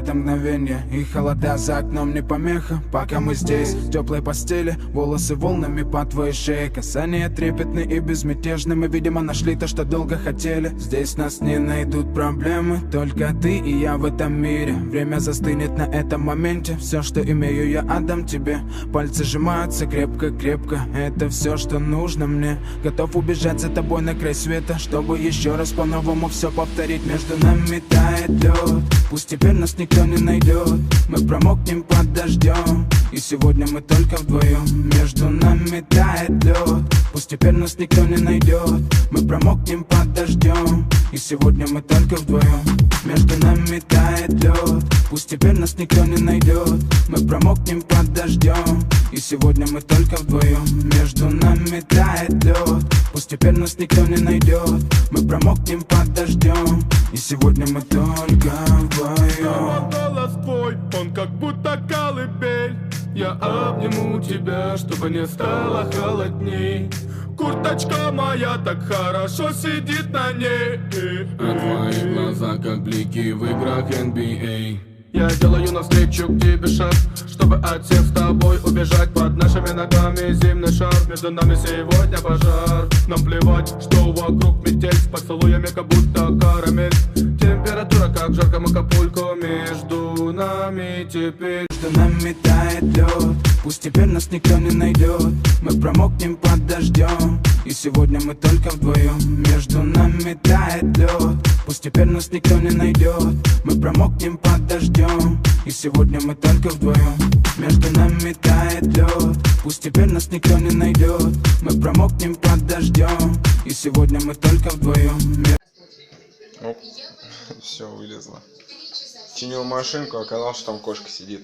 это мгновенье. И холода за окном не помеха. Пока мы здесь, в теплой постели, волосы волнами по твоей шее. Касания трепетны и безмятежны. Мы, видимо, нашли то, что долго хотели. Здесь нас не найдут проблемы, только ты и я в этом мире. Время застынет на этом моменте. Все, что имею, я отдам тебе. Пальцы сжимаются крепко-крепко. Это все, что нужно мне. Готов убежать за тобой на край света, чтобы еще раз по-новому все повторить. Между нами тает лед, пусть теперь нас никто не найдет. Мы промокнем под дождем, и сегодня мы только вдвоем. Между нами тает лед, пусть теперь нас никто не найдет. Мы промокнем под дождем, и сегодня мы только вдвоем. Между нами тает лед, пусть теперь нас никто не найдет. Мы промокнем под дождем, и сегодня мы только вдвоем. Между нами тает лед, пусть теперь нас никто не найдет. Мы промокнем под дождем, и сегодня мы только вдвоем. Голос твой, он как будто колыбель. Я обниму тебя, чтобы не стало холодней. Курточка моя так хорошо сидит на ней. А твои глаза как блики в играх NBA. Я делаю навстречу к тебе шаг, чтобы от всех с тобой убежать. Под нашими ногами зимний шар, между нами сегодня пожар. Нам плевать, что вокруг метель, с поцелуями как будто карамель. Температура как в жарком Акапулько, между нами теперь. Между нами тает лед, пусть теперь нас никто не найдет. Мы промокнем под дождем, и сегодня мы только вдвоем. Между нами тает лед, пусть теперь нас никто не найдет. Мы промокнем под дождем, и сегодня мы только вдвоем. Между нами тает лед, пусть теперь нас никто не найдет. Мы промокнем под дождем, и сегодня мы только вдвоем. Оп, все вылезло. Чинил машинку, оказалось, что там кошка сидит.